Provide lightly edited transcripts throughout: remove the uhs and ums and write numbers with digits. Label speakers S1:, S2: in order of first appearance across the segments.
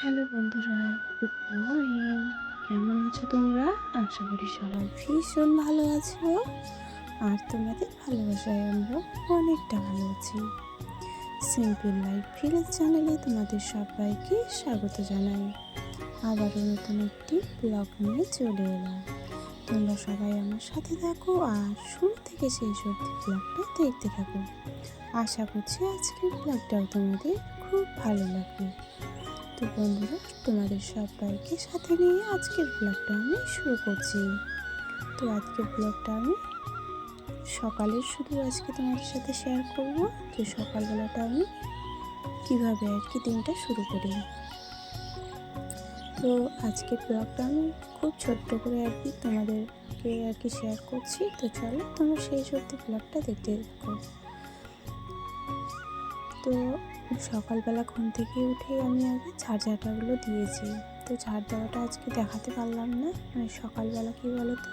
S1: Hello বন্ধুরা, good morning. কেমন আছো তোমরা? আশা করি সবাই ভীষণ ভালো আছো। আর তোমাদের ভালোবাসায় আমরা অনেকটা ভালো আছি। সিম্পল লাইফ ভিলেজ চ্যানেলে তোমাদের সবাইকে স্বাগত জানাই। আবারও নতুন একটি ব্লগ নিয়ে চলে এলাম। তোমরা সবাই আমার সাথে থাকো আর শুরু থেকে শেষ অবধি ব্লগটা দেখতে থাকো। আশা করছি আজকের ব্লগটাও তোমাদের খুব ভালো লাগবে। তো বন্ধুরা, তোমাদের সবাইকে সাথে নিয়ে আজকের ব্লগটা আমি শুরু করছি। তো আজকের ব্লগটা আমি সকালের শুধু আজকে তোমাদের সাথে শেয়ার করব যে সকালবেলাটা আমি কিভাবে দিনটা শুরু করি। তো আজকের ব্লগটা আমি খুব ছোট্ট করে তোমাদেরকে শেয়ার করছি। তো চলো তোমরা সেই সত্যি ব্লগটা দেখতে থাকো। তো সকালবেলা ঘুম থেকে উঠে আমি আগে ঝাড়ঝাঁটাগুলো দিয়েছি। তো ঝাড় দেওয়াটা আজকে দেখাতে পারলাম না, সকালবেলা কী বলো তো,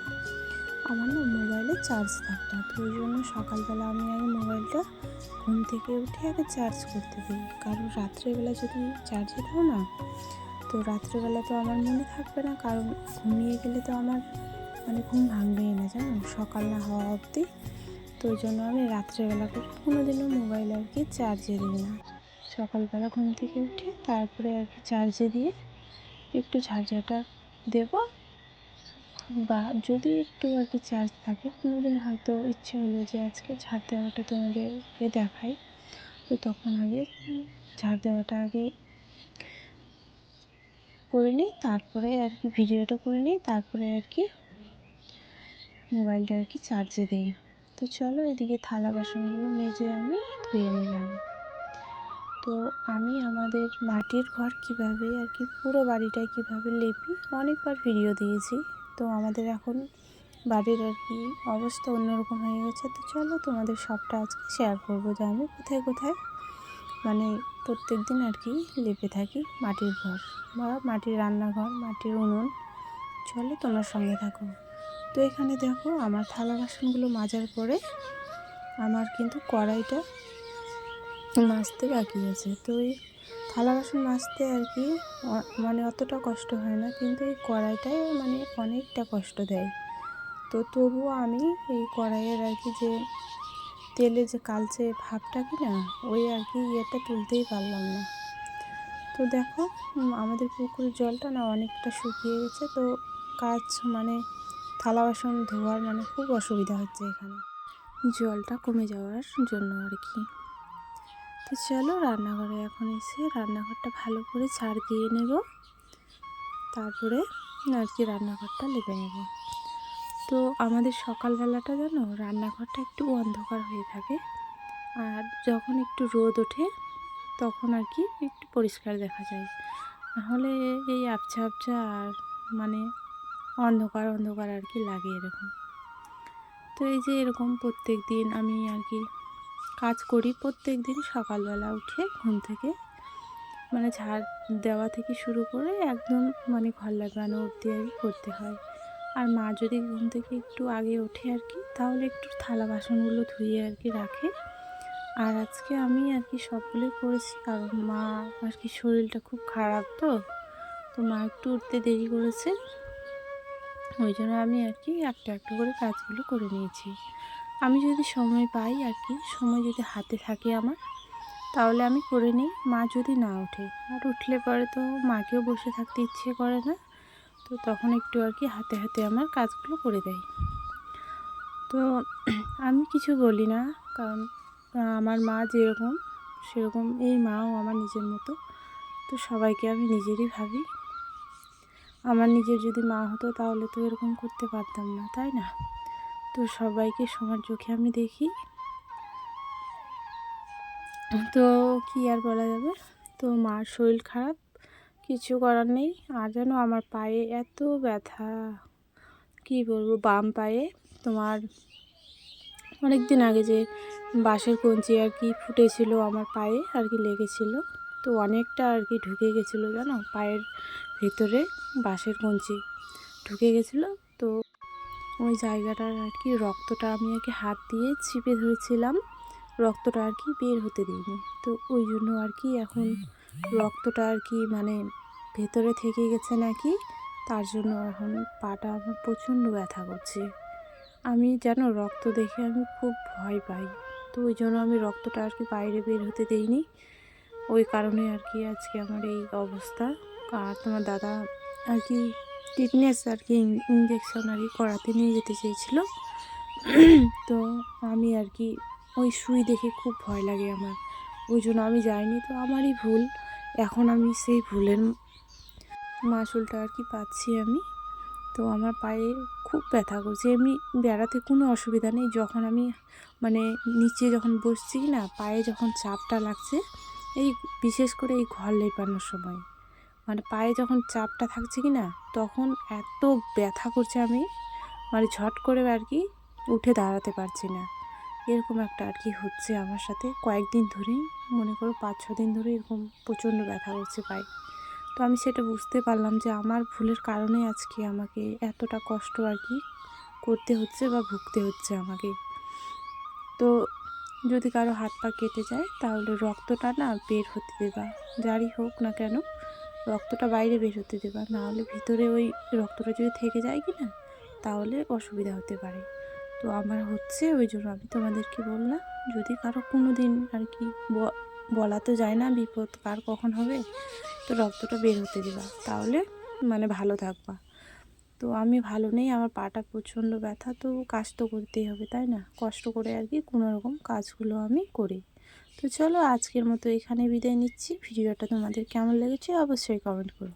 S1: আমার না মোবাইলে চার্জ থাকতো। তো ওই জন্য সকালবেলা আমি আগে মোবাইলটা ঘুম থেকে উঠে আগে চার্জ করতে দিই। কারণ রাত্রেবেলা যদি চার্জে দাও না, তো রাত্রেবেলা তো আমার মনে থাকবে না, কারণ ঘুমিয়ে গেলে তো আমার ঘুম ভাঙবেই না, জানো, সকাল না হওয়া অবধি। তো ওই জন্য আমি রাত্রেবেলা করে কোনোদিনও মোবাইল চার্জে দিই না। সকালবেলা ঘুম থেকে উঠে তারপরে চার্জে দিয়ে একটু ঝাড়ঝাঁটা দেব, বা যদি একটু চার্জ থাকে কোনোদিন হয়তো ইচ্ছে হলো যে আজকে ঝাড় দেওয়াটা তোমাদেরকে দেখাই, তো তখন আগে ঝাড় দেওয়াটা আগে করে নিই, তারপরে ভিডিওটা করে নিই, তারপরে মোবাইলটা চার্জে দিই। তো চলো এদিকে থালা বাসনগুলো মেজে আমি ধুয়ে নিলাম। তো আমি আমাদের মাটির ঘর কীভাবে পুরো বাড়িটায় কীভাবে লেপি অনেকবার ভিডিও দিয়েছি। তো আমাদের এখন বাড়ির অবস্থা অন্যরকম হয়ে গেছে। তো চলো তোমাদের সবটা আজকে শেয়ার করবো যে আমি কোথায় কোথায় প্রত্যেক দিন লেপে থাকি মাটির ঘর বা মাটির রান্নাঘর, মাটির উনুন। চলো তোমার সঙ্গে থাকো। তো এখানে দেখো আমার থালা বাসনগুলো মাজার পরে আমার কিন্তু কড়াইটা মাজতে বাকি আছে। তো এই থালা বাসন মাজতে অতটা কষ্ট হয় না, কিন্তু এই কড়াইটাই অনেকটা কষ্ট দেয়। তো তবুও আমি এই কড়াইয়ের যে তেলে যে কালচে ভাবটা না, ওই ইয়েটা তুলতেই পারলাম না। তো দেখো আমাদের পুকুরের জলটা না অনেকটা শুকিয়ে গেছে। তো কাজ থালা বাসন ধোয়ার খুব অসুবিধা হচ্ছে এখানে, জলটা কমে যাওয়ার জন্য তো চলো রান্নাঘরে এখন এসে রান্নাঘরটা ভালো করে ঝাড় দিয়ে নেব, তারপরে রান্নাঘরটা লেপে নেব। তো আমাদের সকালবেলাটা জানো রান্নাঘরটা একটু অন্ধকার হয়ে থাকে, আর যখন একটু রোদ ওঠে তখন একটু পরিষ্কার দেখা যায়। নাহলে এই আবছা আবছা আর অন্ধকার অন্ধকার লাগে এরকম। তো এই যে এরকম প্রত্যেক দিন আমি কাজ করি। প্রত্যেক দিন সকালবেলা উঠে ঘুম থেকে ঝাড় দেওয়া থেকে শুরু করে একদম ঘর লাগানো অবধি করতে হয়। আর মা যদি ঘুম থেকে একটু আগে ওঠে তাহলে একটু থালা বাসনগুলো ধুয়ে রাখে। আর আজকে আমি সবগুলোই করেছি, কারণ মা শরীরটা খুব খারাপ। তো মা একটু উঠতে দেরি করেছে, ওই জন্য আমি একটা একটা করে কাজগুলো করে নিয়েছি। আমি যদি সময় পাই সময় যদি হাতে থাকে আমার, তাহলে আমি করে নিই। মা যদি না ওঠে, আর উঠলে পরে তো মাকেও বসে থাকতে ইচ্ছে করে না, তো তখন একটু হাতে হাতে আমার কাজগুলো করে দেয়। তো আমি কিছু বলি না, কারণ আমার মা যেরকম সেরকম এই মাও আমার নিজের মতো। তো সবাইকে আমি নিজেরই ভাবি। আমার নিজের যদি মা হতো তাহলে তো এরকম করতে পারতাম না, তাই না? তো সবাইকে সমান চোখে আমি দেখি। তো কি আর বলা যাবে। তো মার শরীর খারাপ, কিছু করার নেই। আর যেন আমার পায়ে এত ব্যথা, কি বলবো, বাম পায়ে তোমার অনেক দিন আগে যে বাঁশের কঞ্চি ফুটেছিল আমার পায়ে লেগেছিল। তো অনেকটা ঢুকে গেছিলো, জানো, পায়ের ভেতরে বাঁশের কঞ্চি ঢুকে গেছিলো। তো ওই জায়গাটার রক্তটা আমি হাত দিয়ে চিপে ধরেছিলাম, রক্তটা বের হতে দিইনি। তো ওই জন্য এখন রক্তটা ভেতরে থেকে গেছে নাকি, তার জন্য এখন পাটা আমার প্রচণ্ড ব্যথা করছে। আমি যেন রক্ত দেখে আমি খুব ভয় পাই, তো ওই জন্য আমি রক্তটা আর কি বাইরে বের হতে দেইনি। ওই কারণে আর কি আজকে আমার এই অবস্থা। আর তোমার দাদা আর কি টিটনেস আর কি ইঞ্জেকশন আর কি করাতে নিয়ে যেতে চেয়েছিল। তো আমি আর কি ওই সুই দেখে খুব ভয় লাগে আমার, ওই জন্য আমি যাইনি। তো আমারই ভুল, এখন আমি সেই ভুলের মাসুলটা আর কি পাচ্ছি আমি। তো আমার পায়ে খুব ব্যথা করছে, এমনি বেড়াতে কোনো অসুবিধা নেই, যখন আমি মানে নিচে যখন বসছি না, পায়ে যখন চাপটা লাগছে, এই বিশেষ করে এই ঘর লেপানোর সময় মানে পায়ে যখন চাপটা থাকছে কি না, তখন এত ব্যথা করছে, আমি মানে ঝট করে আর কি উঠে দাঁড়াতে পারছি না। এরকম একটা আর কি হচ্ছে আমার সাথে কয়েকদিন ধরেই, মনে করো 5-6 দিন ধরে এরকম প্রচণ্ড ব্যথা করছে পায়ে। তো আমি সেটা বুঝতে পারলাম যে আমার ভুলের কারণে আজকে আমাকে এতটা কষ্ট আর কি করতে হচ্ছে বা ভুগতে হচ্ছে আমাকে। তো যদি কারো হাত পা কেটে যায় তাহলে রক্তটা না বের হতে দেবা, যারই হোক না কেন রক্তটা বাইরে বের হতে দেবা, নাহলে ভিতরে ওই রক্তটা যদি থেকে যায় কি না, তাহলে অসুবিধা হতে পারে। তো আমার হচ্ছে, ওই জন্য আমি তোমাদেরকে বললাম, যদি কারো কোনো দিন আর কি বলা তো যায় না বিপদ কার কখন হবে, তো রক্তটা বের হতে দেবা, তাহলে মানে ভালো থাকবা। তো আমি ভালো নেই, আমার পাটা প্রচণ্ড ব্যথা, তো কাজ তো করতেই হবে তাই না, কষ্ট করে আর কি কোনো রকম কাজগুলো আমি করি। তো চলো আজকের মতো এখানে বিদায় নিচ্ছি। ভিডিওটা তোমাদের কেমন লেগেছে অবশ্যই কমেন্ট করো।